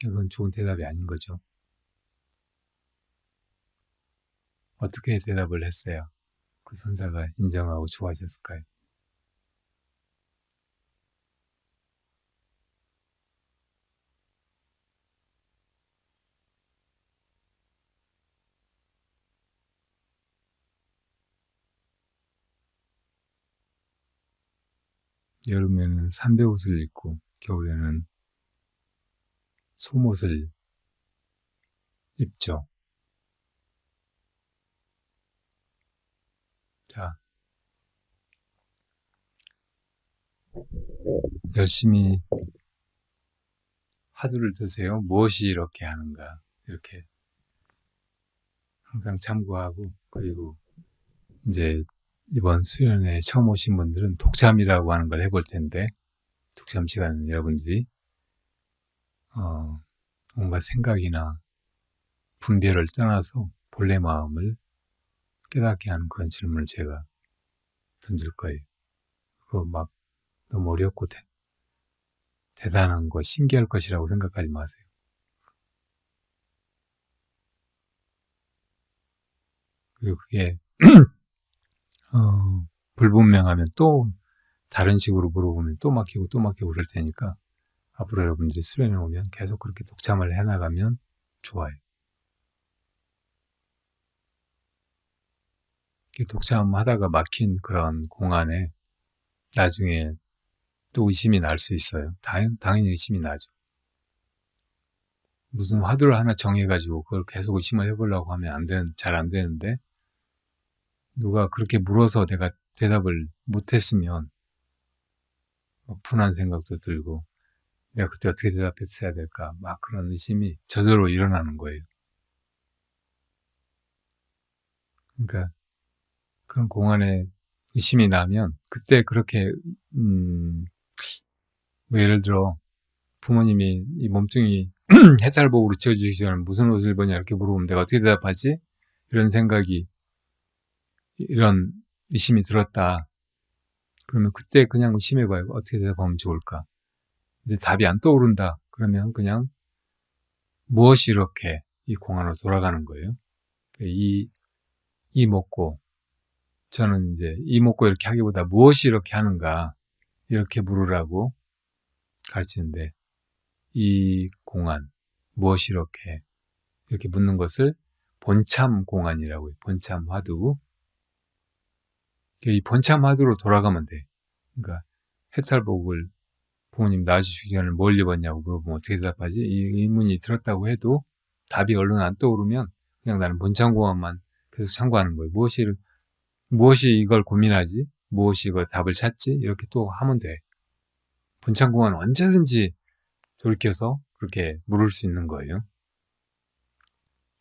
이건 좋은 대답이 아닌 거죠. 어떻게 대답을 했어야 그 선사가 인정하고 좋아하셨을까요? 여름에는 삼베옷을 입고 겨울에는 솜옷을 입죠. 자, 열심히 화두를 드세요. 무엇이 이렇게 하는가 이렇게 항상 참고하고 그리고 이제 이번 수련회 처음 오신 분들은 독참이라고 하는 걸 해볼 텐데 독참 시간은 여러분들이 뭔가 생각이나 분별을 떠나서 본래 마음을 깨닫게 하는 그런 질문을 제가 던질 거예요. 그거 막 너무 어렵고 대단한 거, 신기할 것이라고 생각하지 마세요. 그리고 그게 불분명하면 또 다른 식으로 물어보면 또 막히고 또 막히고 그럴 테니까 앞으로 여러분들이 수련회 오면 계속 그렇게 독참을 해나가면 좋아요. 독참하다가 막힌 그런 공안에 나중에 또 의심이 날 수 있어요. 당연히 의심이 나죠. 무슨 화두를 하나 정해가지고 그걸 계속 의심을 해보려고 하면 잘 안 되는데 누가 그렇게 물어서 내가 대답을 못했으면 분한 생각도 들고 내가 그때 어떻게 대답했어야 될까 막 그런 의심이 저절로 일어나는 거예요. 그러니까 그런 공안에 의심이 나면 그때 그렇게 뭐 예를 들어 부모님이 이 몸뚱이 해탈복으로 지어주시기 전에 무슨 옷을 입었냐 이렇게 물어보면 내가 어떻게 대답하지? 이런 생각이 이런 의심이 들었다. 그러면 그때 그냥 의심해봐요. 어떻게 대답하면 좋을까? 근데 답이 안 떠오른다. 그러면 그냥 무엇이 이렇게 이 공안으로 돌아가는 거예요. 이 먹고 저는 이제 이 먹고 이렇게 하기보다 무엇이 이렇게 하는가 이렇게 물으라고 가르치는데 이 공안 무엇이 이렇게 묻는 것을 본참 공안이라고 해요. 본참 화두. 이 본참 화두로 돌아가면 돼. 그러니까 해탈복을 부모님 낳으시기 전에 뭘 입었냐고 물어보면 어떻게 대답하지? 이 의문이 들었다고 해도 답이 얼른 안 떠오르면 그냥 나는 본참 공안만 계속 참고하는 거예요. 무엇이 이걸 고민하지? 무엇이 이걸 답을 찾지? 이렇게 또 하면 돼. 본참 공안은 언제든지 돌이켜서 그렇게 물을 수 있는 거예요.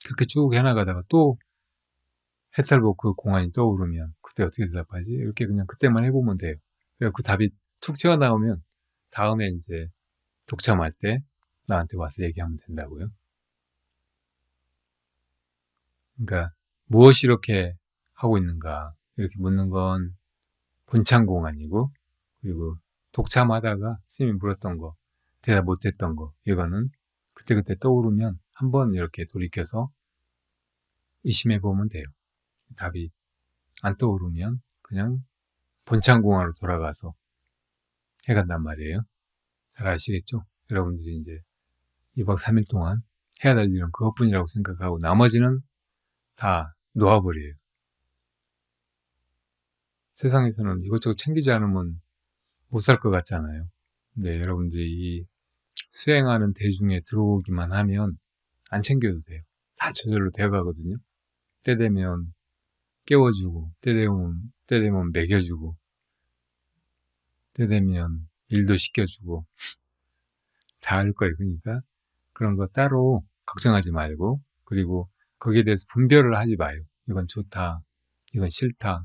그렇게 쭉 해나가다가 또 해탈복 그 공안이 떠오르면 그때 어떻게 대답하지? 이렇게 그냥 그때만 해보면 돼요. 그래서 그 답이 툭 튀어나오면 다음에 이제 독참할 때 나한테 와서 얘기하면 된다고요. 그러니까 무엇이 이렇게 하고 있는가 이렇게 묻는 건 본참 공안이고 그리고 독참하다가 스님이 물었던 거 대답 못했던 거 이거는 그때그때 떠오르면 한번 이렇게 돌이켜서 의심해보면 돼요. 답이 안 떠오르면 그냥 본창공화로 돌아가서 해간단 말이에요. 잘 아시겠죠? 여러분들이 이제 2박 3일 동안 해야 될 일은 그것뿐이라고 생각하고 나머지는 다 놓아버려요. 세상에서는 이것저것 챙기지 않으면 못 살 것 같잖아요. 근데 여러분들이 이 수행하는 대중에 들어오기만 하면 안 챙겨도 돼요. 다 저절로 되어가거든요. 때 되면 깨워주고, 때 되면 먹여주고, 때 되면 일도 시켜주고, 다 할 거예요. 그러니까 그런 거 따로 걱정하지 말고, 그리고 거기에 대해서 분별을 하지 마요. 이건 좋다, 이건 싫다,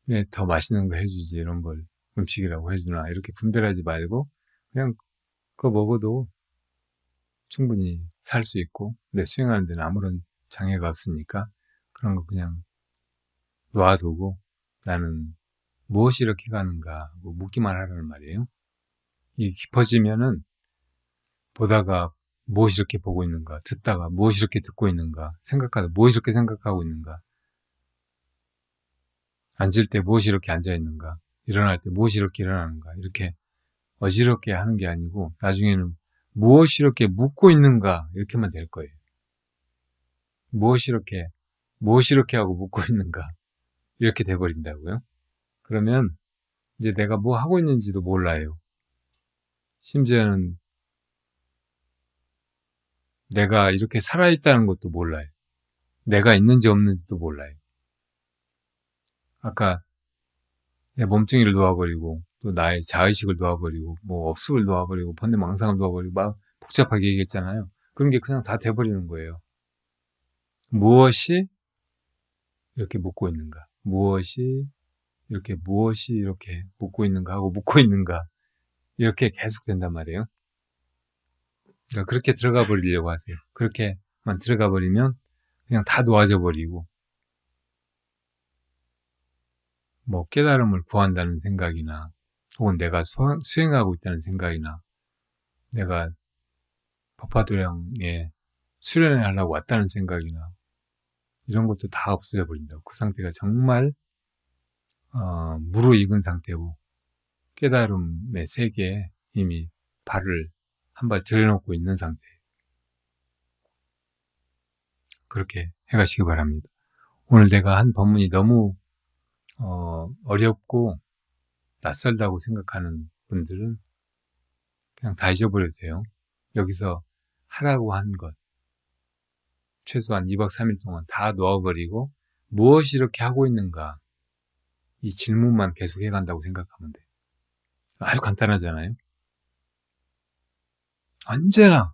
왜 더 맛있는 거 해주지, 이런 걸 음식이라고 해주나, 이렇게 분별하지 말고, 그냥 그거 먹어도 충분히 살 수 있고, 내 수행하는 데는 아무런 장애가 없으니까, 그런 거 그냥 놔두고, 나는 무엇이 이렇게 가는가 하고 묻기만 하라는 말이에요. 이게 깊어지면은 보다가 무엇이 이렇게 보고 있는가, 듣다가 무엇이 이렇게 듣고 있는가, 생각하다 무엇이 이렇게 생각하고 있는가, 앉을 때 무엇이 이렇게 앉아 있는가, 일어날 때 무엇이 이렇게 일어나는가, 이렇게 어지럽게 하는 게 아니고 나중에는 무엇이 이렇게 묻고 있는가 이렇게만 될 거예요. 무엇이 이렇게 하고 묻고 있는가 이렇게 돼버린다고요. 그러면 이제 내가 뭐 하고 있는지도 몰라요. 심지어는 내가 이렇게 살아있다는 것도 몰라요. 내가 있는지 없는지도 몰라요. 아까 내 몸뚱이를 놓아버리고 또 나의 자의식을 놓아버리고 뭐 업습을 놓아버리고 번뇌망상을 놓아버리고 막 복잡하게 얘기했잖아요. 그런 게 그냥 다 돼버리는 거예요. 무엇이 이렇게 묻고 있는가, 무엇이 이렇게 묻고 있는가 하고 묻고 있는가 이렇게 계속 된단 말이에요. 그러니까 그렇게 들어가 버리려고 하세요. 그렇게만 들어가 버리면 그냥 다 놓아져 버리고 뭐 깨달음을 구한다는 생각이나 혹은 내가 수행하고 있다는 생각이나 내가 법화도량에 수련을 하려고 왔다는 생각이나 이런 것도 다 없어져 버린다고. 그 상태가 정말 무르익은 상태고 깨달음의 세계에 이미 발을 한 발 들여놓고 있는 상태. 그렇게 해가시기 바랍니다. 오늘 내가 한 법문이 너무 어렵고 낯설다고 생각하는 분들은 그냥 다 잊어버려도 돼요. 여기서 하라고 한 것 최소한 2박 3일 동안 다 놓아버리고 무엇이 이렇게 하고 있는가 이 질문만 계속 해간다고 생각하면 돼요. 아주 간단하잖아요. 언제나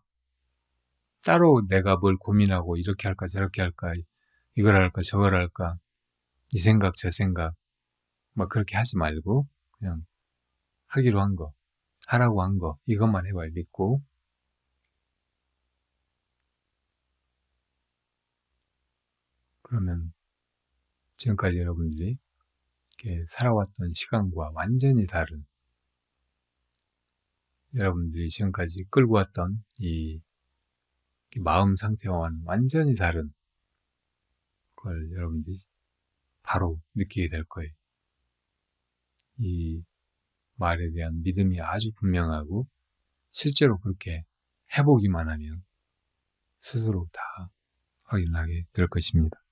따로 내가 뭘 고민하고 이렇게 할까 저렇게 할까 이걸 할까 저걸 할까 이 생각 저 생각 막 그렇게 하지 말고 그냥 하기로 한 거 하라고 한 거 이것만 해봐요. 믿고. 그러면 지금까지 여러분들이 이렇게 살아왔던 시간과 완전히 다른 여러분들이 지금까지 끌고 왔던 이 마음 상태와는 완전히 다른 걸 여러분들이 바로 느끼게 될 거예요. 이 말에 대한 믿음이 아주 분명하고 실제로 그렇게 해보기만 하면 스스로 다 확인하게 될 것입니다.